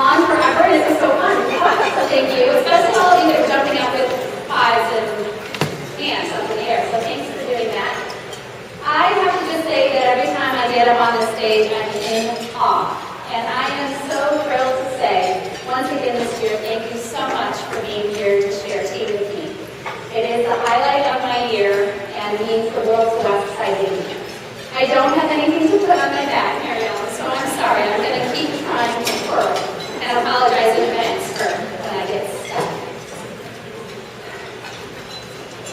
on forever, and it was so fun. So thank you, especially all of you that are jumping up with pies and hands up in the air. So thanks for doing that. I have to just say that every time I get up on this stage, I'm in awe. And I am so thrilled to say, once again this year, thank you so much for being here to share tea with me. It is the highlight of my year and means the world to WestSide Baby. I don't have anything to put on my back, Mary Ellen, so I'm sorry. I'm going to keep trying to twirl and apologize in advance for when I get stuck.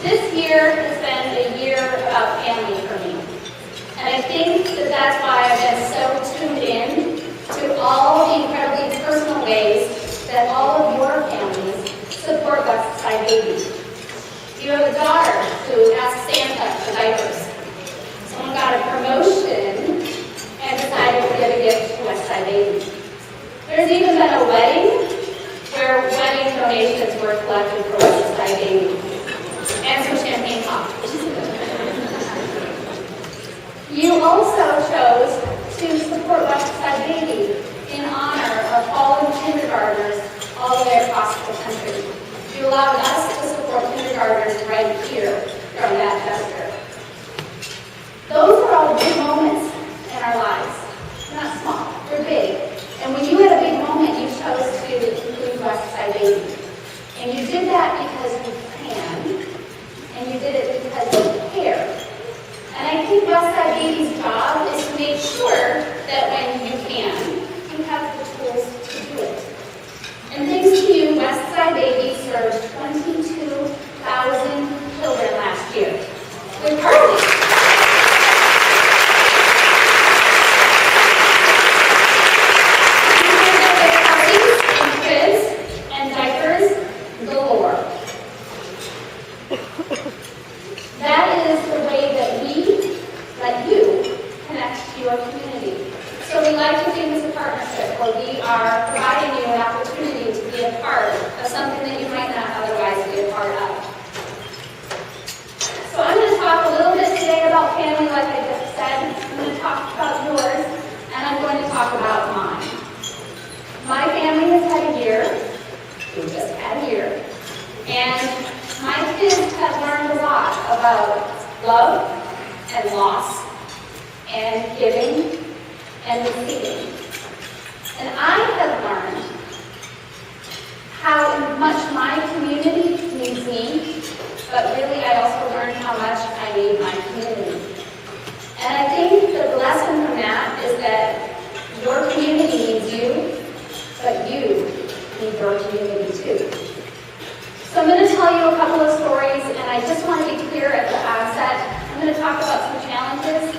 This year has been a year about family for me. And I think that that's why I've been so tuned in to all the incredibly personal ways that all of your families support WestSide Baby. You have a daughter who asked Santa for diapers. Someone got a promotion and decided to give a gift to WestSide Baby. There's even been a wedding where wedding donations were collected for WestSide Baby. And some champagne pop. You also chose to support WestSide Baby in honor of fallen kindergartners all the way across the country. You allowed us to support kindergartners right here from that gesture. Those are all big moments in our lives. They're not small, they're big. And when you had a big moment, you chose to include WestSide Baby. And you did that because you can, and you did it because you care. And I think WestSide Baby's job is to make sure that when you can, you have the tools to do it. And thanks to you, WestSide Baby served 22,000 children last year with parties. That is the way that we let you connect to your community. So we like to think it's a partnership where we are providing you an opportunity to be a part of something that you might not otherwise be a part of. So I'm going to talk a little bit today about family, like I just said. I'm going to talk about yours, and I'm going to talk about mine. My family has had a year. We just had a year. And my kids have learned a lot about love and loss and giving and receiving. And I have learned how much my community needs me, but really I also learned how much I need my community. And I think the lesson from that is that your community needs you, but you need your community too. So I'm going to tell you a couple of stories, and I just want to be clear at the onset. I'm going to talk about some challenges.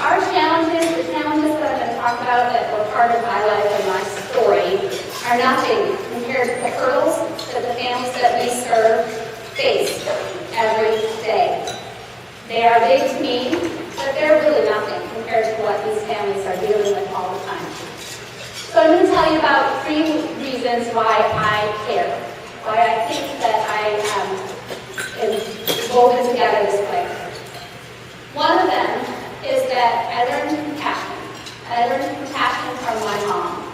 Our challenges, the challenges that I'm going to talk about that were part of my life and my story, are nothing compared to the hurdles that the families that we serve face every day. They are big to me, but they're really nothing compared to what these families are dealing with all the time. So I'm going to tell you about 3 reasons why I care. Why I think that I am woven together this way. One of them is that I learned compassion. I learned compassion from my mom.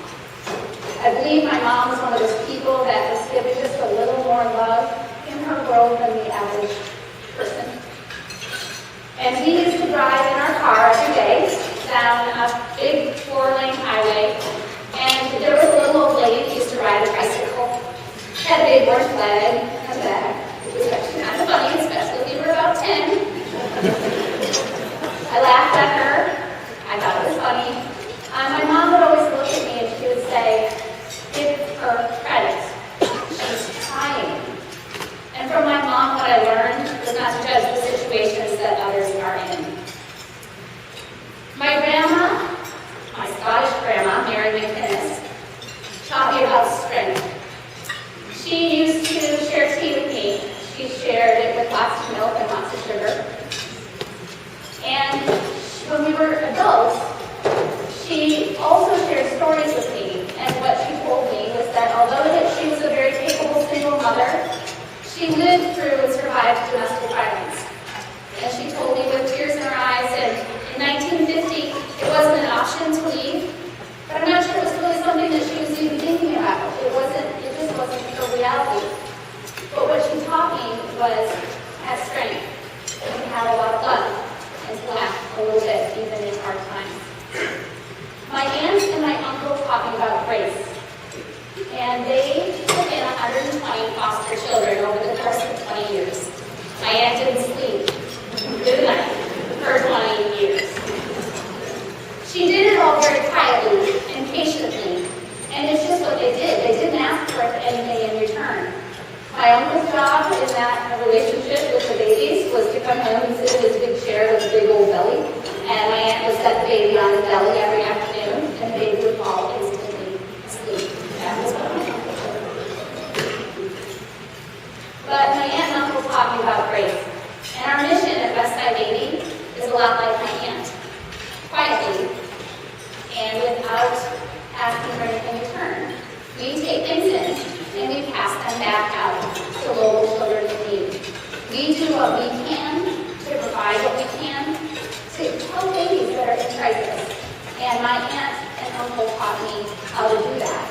I believe my mom was one of those people that was given just a little more love in her world than the average person. And we used to drive in our car every day down a big 4-lane highway, and there was a little old lady who used to ride a bicycle. Had a big orange flag on the back. It was actually kind of funny, especially if you were about 10. I laughed at her. I thought it was funny. My mom would always look at me and she would say, give her credit. She's trying. And from my mom, what I learned was not to judge the situations that others are in. My grandma, my Scottish grandma, Mary McInnes, taught me about strength. She used to share tea with me. She shared it with lots of milk and lots of sugar. And when we were adults, she also shared stories with me. And what she told me was that although that she was a very capable single mother, she lived through and survived domestic violence. And she told me with tears in her eyes, and in 1950, it wasn't an option to leave, but I'm not sure it was really something that she was even thinking about. and they took in 120 foster children over the course of 20 years. My aunt didn't sleep good night for 20 years. She did it all very quietly and patiently, and it's just what they did. They didn't ask for anything in return. My uncle's job in that relationship with the babies was to come home and sit in his big chair with a big old belly, and my aunt would set the baby on his belly every afternoon, and the baby would fall instantly asleep. That was what my uncle did. But my aunt and uncle taught me about grace, and our mission at WestSide Baby is a lot like my aunt. Quietly, and without asking for anything in return, we take things in and we pass them back out to local children in need. We do what we can to provide what we can to help babies that are in crisis. And my aunt and uncle taught me how to do that.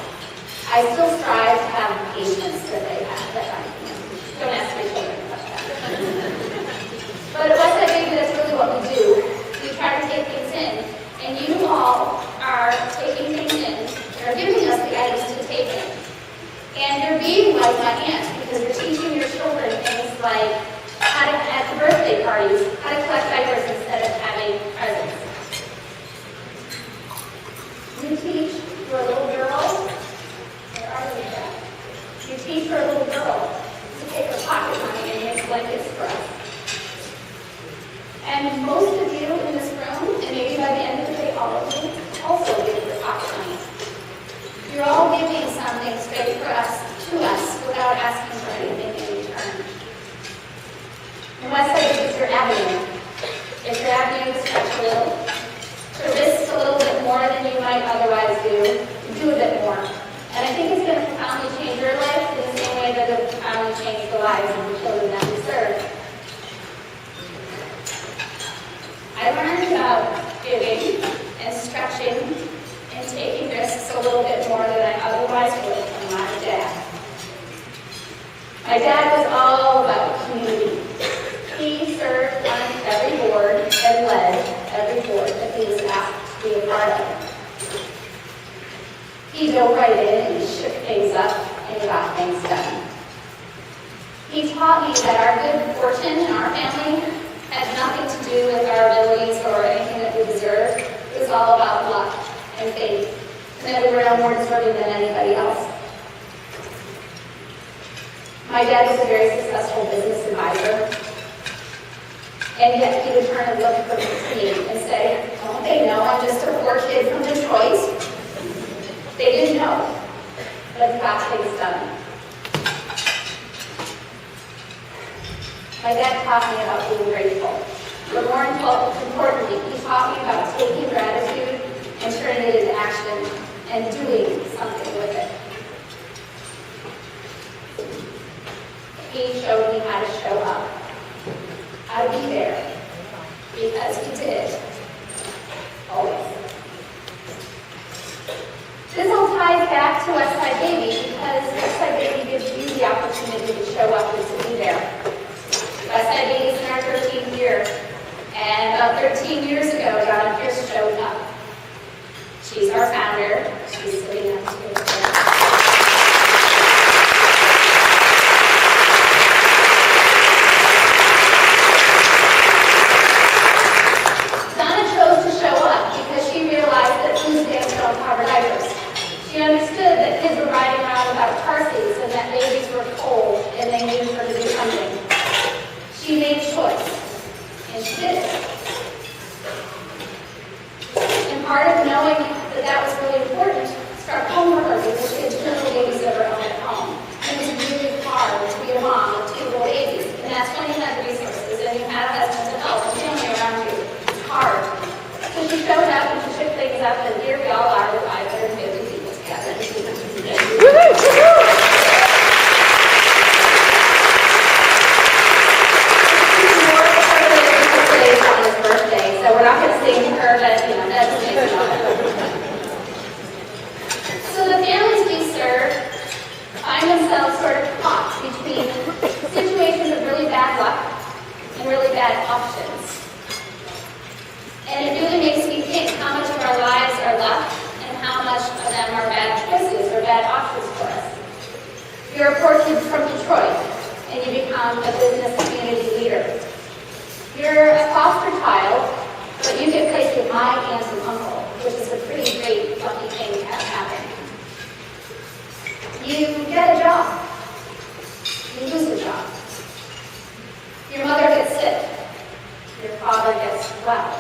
I still strive to have the patience that they have. That I don't ask my children about that. But at WestSide Baby, that's really what we do. We try to take things in, and you all are taking things in, or giving us the items to take in. And you're being like my aunt, because you're teaching your children things like how to, at the birthday parties, how to collect diapers instead of having presents. You teach your little girl, where are you at? You teach your little girl to take her pocket money and make blankets for us. And most of you in this room, and maybe by the end of the day, all of you, also give your pocket money. You're all giving something straight to us, without asking for anything in return. And WestSide is your avenue. It's your avenue to stretch a little, to risk a little bit more than you might otherwise do a bit more. And I think it's going to profoundly change your life in the same way that it will profoundly change the lives of the children that we serve. I learned about giving and stretching and taking risks a little bit more than I otherwise would from my dad. My dad was all about community. He served on every board and led every board that he was asked to be a part of. He dove right in and shook things up and got things done. He taught me that our good fortune in our family had nothing to do with our abilities or anything that we deserved. It was all about luck and faith, and that we were no more deserving than anybody else. My dad was a very successful business advisor, and yet he would turn and look at me and say, "Don't they know I'm just a poor kid from Detroit?" They didn't know, but he got things done. My dad taught me about being grateful, but more importantly, he taught me about taking gratitude and turning it into action and doing something with it. He showed me how to show up, how to be there, because he did, always. This all ties back to WestSide Baby, because WestSide Baby gives you the opportunity to show up and to be there. WestSide Baby is in our 13th year, and about 13 years ago, Donna Pierce showed up. She's our founder. She's sitting up here. Donna chose to show up because she realized that food stamps don't cover diapers. She understood that kids were riding around without car seats and that babies were cold and they needed her to do something. She made a choice, and she did it. And part of knowing that that was really important struck home for her because she had two little babies of her own at home. And it was really hard to be a mom of two little babies. And that's when you had resources and you had a husband to help and family around you. It's hard. So she showed up and she shook things up, and here we all are with 550 people together. So we're not going to sing to her, but that's amazing. So the families we serve find themselves sort of caught between situations of really bad luck and really bad options. And it really makes me think how much of our lives are luck You're a poor kid from Detroit, and you become a business community leader. You're a foster child, but you get placed with my aunt and uncle, which is a pretty great, lucky thing to have happen. You get a job. You lose a job. Your mother gets sick. Your father gets well.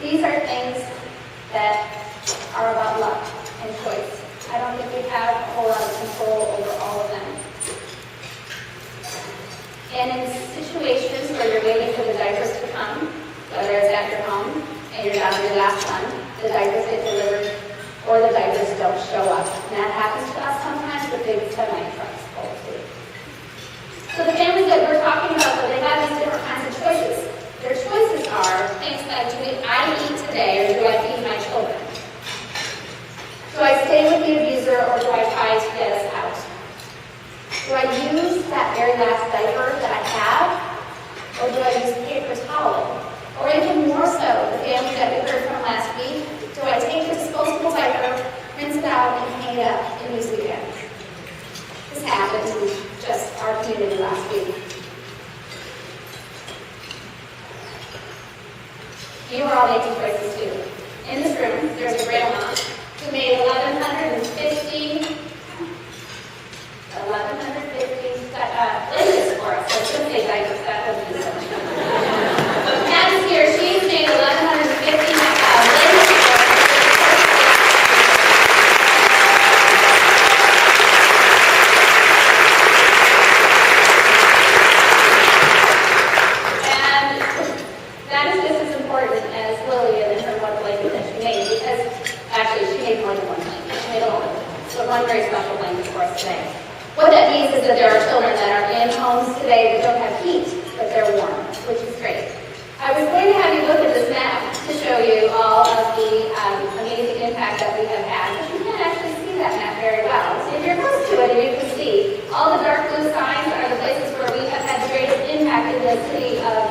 These are things that are about luck and choice. I don't think we have a whole lot of control over all of them. And in situations where you're waiting for the diapers to come, whether it's at your home and you're down to your last one, the diapers get delivered or the diapers don't show up. And that happens to us sometimes with big semi-trucks full of food. So the families that we're talking about, they have these different kinds of choices. Their choices are things like, do I eat today or do I feed my children? Do I stay with the abuser or do I try to get us out? Do I use that very last diaper that I have or do I use paper towel? Or even more so, the family that we heard from last week, do I take a disposable diaper, rinse it out, and hang it up and use it again? This happened in just our community last week. You are all making choices too. In this room, there's a grandma who made 1,150 blankets for us. I shouldn't say diapers, that would be so much. Matt is here. She's made 1,150 blankets for us. One very special blanket for us today. What that means is that there are children that are in homes today that don't have heat, but they're warm, which is great. I was going to have you look at this map to show you all of the amazing impact that we have had, but you can't actually see that map very well. So if you're close to it, you can see all the dark blue signs are the places where we have had the greatest impact in the city of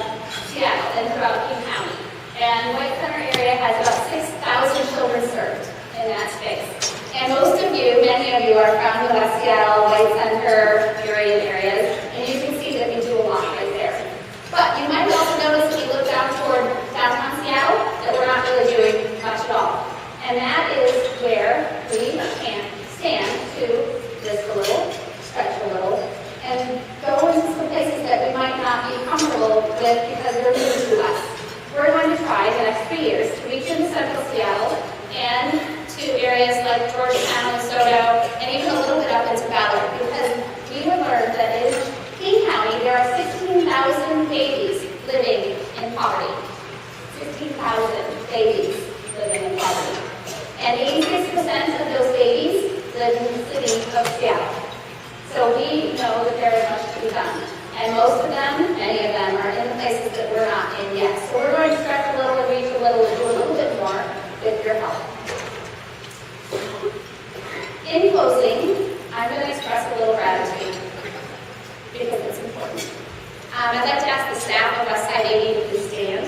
Seattle and throughout King County. And White Center area has about 6,000 children served in that space. And most of you, many of you are from the West Seattle, White Center, Urian areas, and you can see that we do a lot right there. But you might also notice if you look down toward downtown Seattle that we're not really doing much at all. And that is where we can stand to just a little, stretch a little, and go into some places that we might not be comfortable with because they're new to us. We're going to try the next 3 years to reach into central Seattle and to areas like Georgetown and SoDo, and even a little bit up into Ballard, because we have learned that in King County there are 16,000 babies living in poverty. 16,000 babies living in poverty. And 86% of those babies live in the city of Seattle. So we know that there is much to be done. And most of them, many of them, are in the places that we're not in yet. So we're going to stretch a little and reach a little and do a little bit more with your help. In closing, I'm going to express a little gratitude because it's important. I'd like to ask the staff of WestSide Baby to please stand.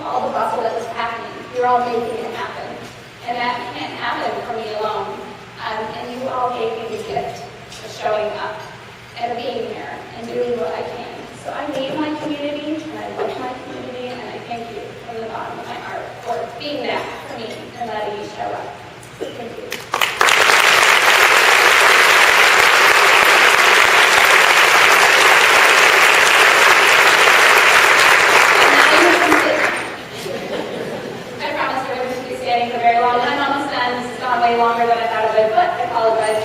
all the bustle that was happening. You're all making it happen. And that can't happen for me alone. And you all gave me the gift of showing up and being here and doing what I can. So I need my community, and I love my community, and I thank you from the bottom of my heart for being there for me and letting me show up. Thank you. I promise we're going to be standing for very long, and I'm almost done. This has gone way longer than I thought it would, but I apologize.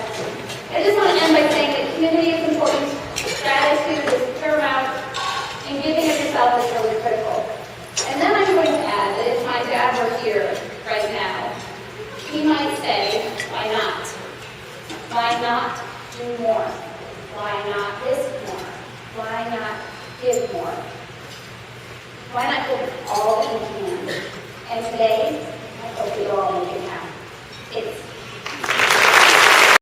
I just want to end by saying that community is important, gratitude is paramount, and giving of yourself is really critical. And then I'm going to add that if my dad were here right now, he might say, why not? Why not do more? Why not risk more? Why not